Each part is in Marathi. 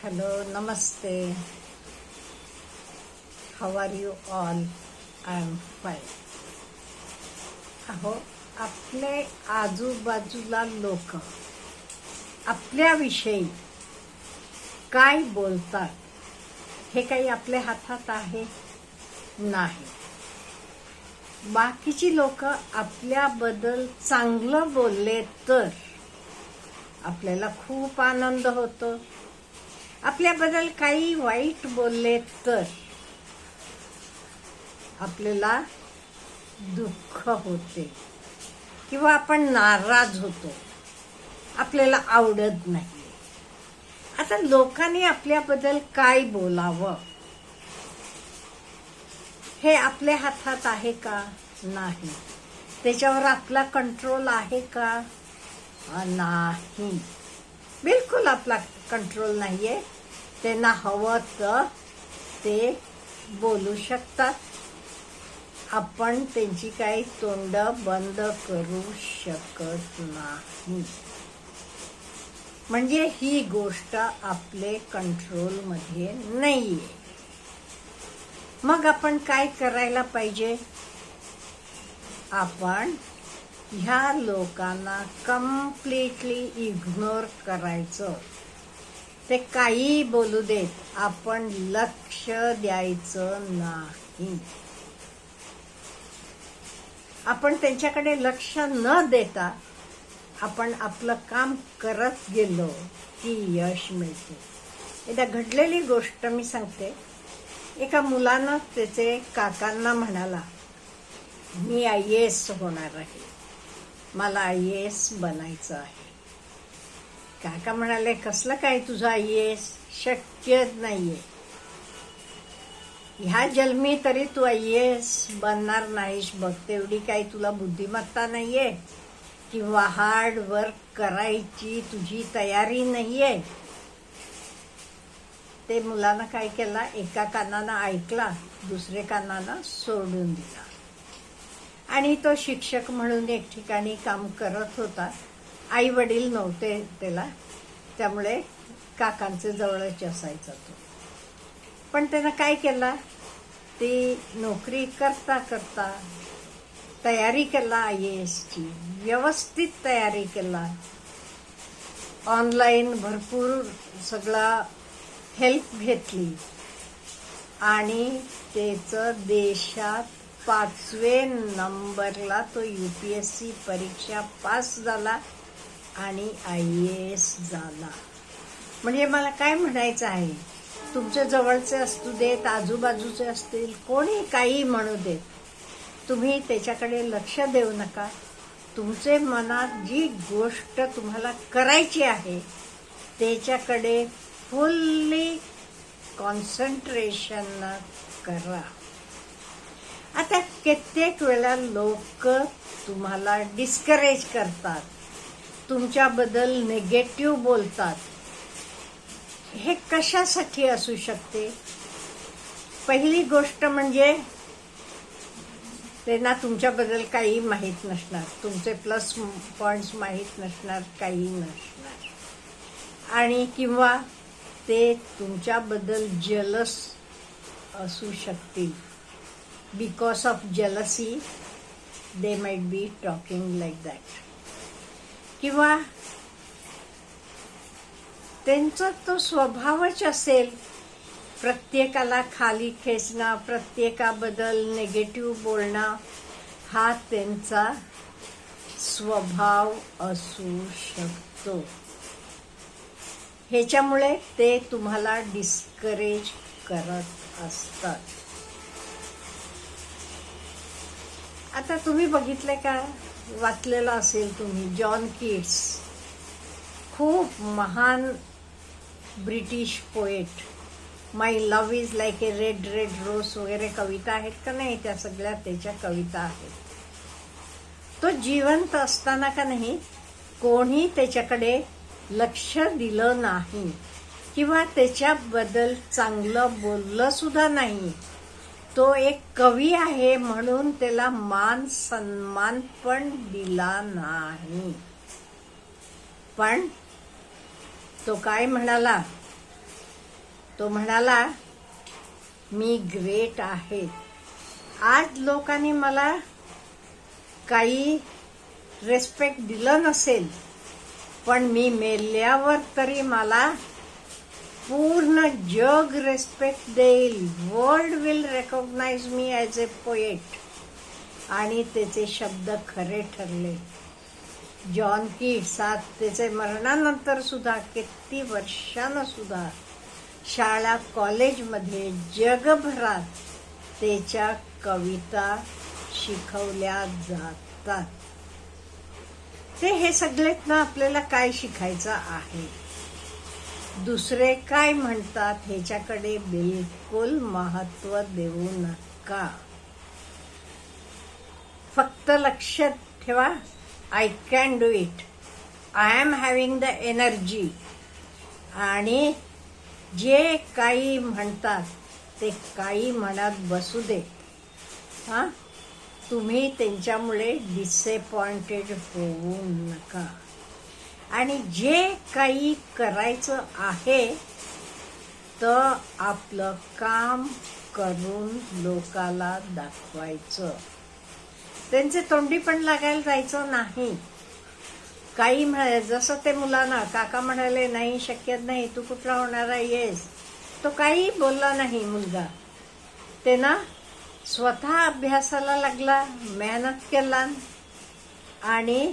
Hello, Namaste. How are you all? I am fine. अहो, आपले आजूबाजूला लोक आपल्याविषयी काय बोलतात हे काही आपल्या हातात आहे? नाही. बाकीची लोक आपल्याबद्दल चांगलं बोलले तर आपल्याला खूप आनंद होतो. आपल्याबद्दल काही वाईट बोलले तर आपल्याला दुःख होते किंवा आपण नाराज होतो, आपल्याला आवडत नाही. आता लोकांनी आपल्याबद्दल काय बोलावं हे आपल्या हातात आहे का? नाही. त्याच्यावर आपला कंट्रोल आहे का? नाही, बिलकुल आपला कंट्रोल नाहीये. त्यांना हवं तर ते बोलू शकतात. आपण त्यांची काही तोंड बंद करू शकत नाही. म्हणजे ही गोष्ट आपले कंट्रोलमध्ये नाहीये. मग आपण काय करायला पाहिजे? आपण ह्या लोकांना कम्प्लिटली इग्नोर करायचं. ते काही बोलू देत, आपण लक्ष द्यायचं नाही. आपण त्यांच्याकडे लक्ष न देता आपण आपलं काम करत गेलो की यश मिळते. एकदा घडलेली गोष्ट मी सांगते. एका मुलानं त्याचे काकांना म्हणाला, मी IAS होणार आहे, मला IAS बनायचं आहे. काका म्हणाले, कसलं काय तुझं IAS? शक्य नाहीये. ह्या जन्मी तरी तू IAS बनणार नाहीस बघ. तेवढी काही तुला बुद्धिमत्ता नाहीये किंवा हार्ड वर्क करायची तुझी तयारी नाहीये. ते मुलानं काय केला, एका कानानं ऐकला, दुसरे कानानं सोडून दिला. आणि तो शिक्षक म्हणून एक ठिकाणी काम करत होता. आई वडील नव्हते त्याला, त्यामुळे काकांचे जवळच असायचा तो. पण त्यानं काय केला, ती नोकरी करता करता तयारी केला IASची, व्यवस्थित तयारी केला. ऑनलाईन भरपूर सगळा हेल्प घेतली आणि त्याचं देशात 5व्या नंबरला तो UPSC परीक्षा पास झाला आणि IAS झाला. म्हणजे मला काय म्हणायचं आहे, तुमच्या जवळचे असू देत, आजूबाजूचे असतील, कोणी काही म्हणू देत, तुम्ही त्याच्याकडे लक्ष देऊ नका. तुमचे मनात जी गोष्ट तुम्हाला करायची आहे त्याच्याकडे फुल्ली कॉन्सन्ट्रेशन करा. आता कित्येक वेळा लोक तुम्हाला डिस्करेज करतात, तुमच्याबद्दल नेगेटिव्ह बोलतात. हे कशासाठी असू शकते? पहिली गोष्ट म्हणजे त्यांना तुमच्याबद्दल काही माहीत नसणार, तुमचे प्लस पॉइंट्स माहीत नसणार, काही नसणार. आणि किंवा ते तुमच्याबद्दल जेलस असू शकतील. Because of jealousy they might be talking like that. किंवा त्यांचा तो स्वभावच असेल प्रत्येकाला खाली खेचणं, प्रत्येकाबद्दल नेगेटिव्ह बोलणं, हा त्यांचा स्वभाव असू शकतो. ह्याच्यामुळे ते तुम्हाला डिस्करेज करत असतात. आता तुम्ही बघितले का, वाचलेलं असेल तुम्ही, जॉन कीट्स, खूप महान British poet. My love is like a red red rose वगैरे कविता आहेत का नाही, त्या सगळ्या त्याच्या कविता आहेत. तो जिवंत असताना का नाही कोणी त्याच्याकडे लक्ष दिलं नाही किंवा त्याच्याबद्दल चांगलं बोललं सुद्धा नाही. तो एक कवी आहे म्हणून त्याला मान सन्मान पण दिला नाही. पण तो काय म्हणाला, तो म्हणाला, मी ग्रेट आहे. आज लोकांनी मला काही रेस्पेक्ट दिलं नसेल, पण मी मेल्यावर तरी मला पूर्ण जग रेस्पेक्ट देईल. World will recognise me as A poet. आणि त्याचे शब्द खरे ठरले. जॉन कीट्स आज त्याचे मरणानंतर सुद्धा किती वर्षानं सुद्धा शाळा कॉलेजमध्ये जगभरात त्याच्या कविता शिकवल्या जातात. ते हे सगळेत ना आपल्याला काय शिकायचं आहे. दुसरे काय म्हणतात ह्याच्याकडे बिलकुल महत्त्व देऊ नका. फक्त लक्षात ठेवा, I can do it, I am having the energy. आणि जे काही म्हणतात ते काही म्हणत बसू दे. हां, तुम्ही त्यांच्यामुळे डिसअपॉइंटेड होऊ नका. आणि जे काही करायचं आहे तर आपलं काम करून लोकाला दाखवायचं. त्यांचे तोंडी पण लागायला जायचं नाही. काही म्हणाले, जसं ते मुलांना काका म्हणाले, नाही शक्य नाही, तू कुठला होणार आहेस. तो काही बोलला नाही मुलगा. ते ना स्वतः अभ्यासाला लागला, मेहनत केला आणि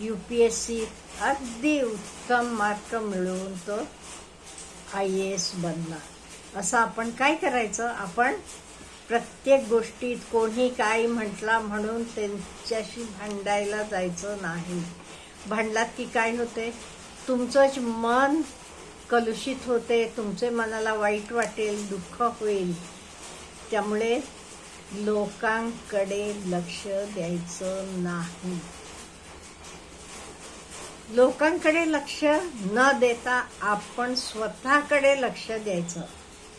UPSC अगदी उत्तम मार्क मिळवून तो IAS बनला. असं आपण काय करायचं, आपण प्रत्येक गोष्टीत कोणी काय म्हटला म्हणून त्यांच्याशी भांडायला जायचं नाही. भांडलात की काय होते, तुमचंच मन कलुषित होते, तुमचे मनाला वाईट वाटेल, दुःख होईल. त्यामुळे लोकांकडे लक्ष द्यायचं नाही. लोकांकडे लक्ष न देता आपण स्वतःकडे लक्ष द्यायचं.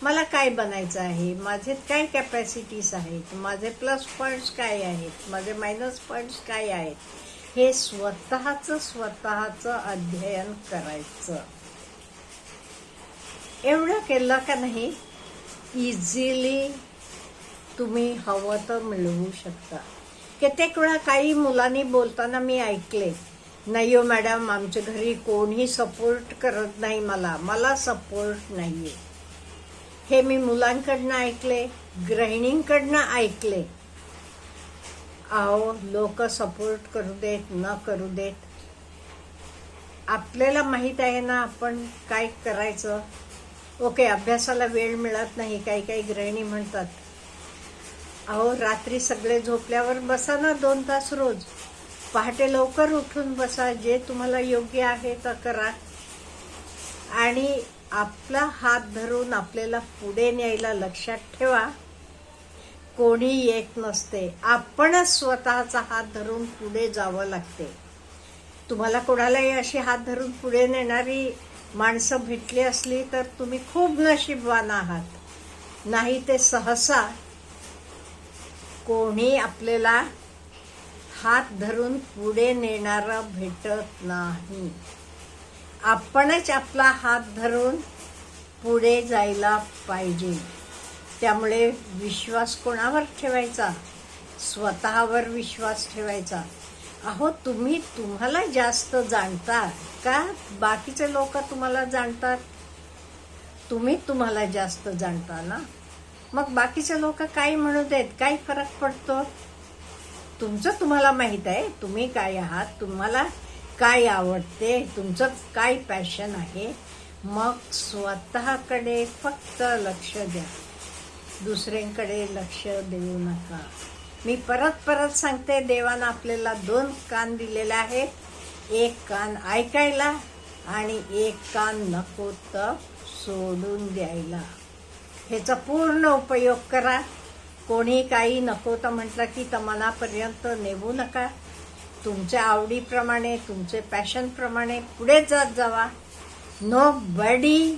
मला काय बनायचं आहे, माझे काय कॅपॅसिटीज आहेत, माझे प्लस पॉईंट्स काय आहेत, माझे मायनस पॉईंट्स काय आहेत, हे स्वतःचं अध्ययन करायचं. एवढं केलं का नाही, इझिली तुम्ही हवं तर मिळवू शकता. कित्येक वेळा काही मुलांनी बोलताना मी ऐकले, नाही हो मॅडम, आमच्या घरी कोणी सपोर्ट करत नाही, मला सपोर्ट नाहीये. हे मी मुलांकडनं ऐकले, गृहिणींकडनं ऐकले. अहो, लोक सपोर्ट करू देत न करू देत, आपल्याला माहित आहे ना आपण काय करायचं. ओके, अभ्यासाला वेळ मिळत नाही. काही गृहिणी म्हणतात, अहो रात्री सगळे झोपल्यावर बसा ना 2 तास रोज, पहाटे लवकर उठून बसा, जे तुम्हाला योग्य आहे तर करा. आणि आपला हात धरून आपल्याला पुढे न्यायला लक्षात ठेवा, कोणी येत नसते, आपणच स्वतःचा हात धरून पुढे जावं लागते. तुम्हाला कोणालाही अशी हात धरून पुढे नेणारी माणसं भेटली असली तर तुम्ही खूप नशीबवान आहात. नाही ते सहसा कोणी आपल्याला हात धरून पुढे नेणारं भेटत नाही. आपणच आपला हात धरून पुढे जायला पाहिजे. त्यामुळे विश्वास कोणावर ठेवायचा, स्वतःवर विश्वास ठेवायचा. अहो, तुम्हाला जास्त जाणता का बाकीचे लोक तुम्हाला जाणतात? तुम्हाला जास्त जाणता ना, मग बाकीचे लोक काय म्हणू देत, काय फरक पडतो. तुम्हाला माहित आहे तुम्ही काय आहात, तुम्हाला काय आवडते, तुमचं काय पॅशन आहे. मग स्वतःकडे फक्त लक्ष द्या, दुसऱ्यांकडे लक्ष देऊ नका. मी परत सांगते, देवानं आपल्याला 2 कान दिलेले आहेत. एक कान ऐकायला आणि एक कान नको तर सोडून द्यायला. ह्याचा पूर्ण उपयोग करा. कोणी काही नको तर म्हटलं की तर मनापर्यंत नेऊ नका. तुमच्या आवडीप्रमाणे, तुमचे पॅशनप्रमाणे पुढे जात जावा. Nobody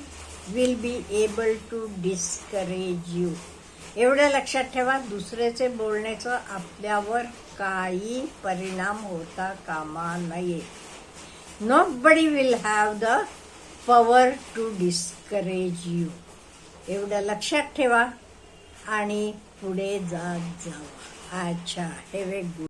will be able to discourage you. एवढं लक्षात ठेवा, दुसऱ्याचे बोलण्याचं आपल्यावर काही परिणाम होता कामा नये. Nobody will have the power to discourage you. एवढं लक्षात ठेवा आणि पुढे जात जावा. अच्छा, हॅव ए गुड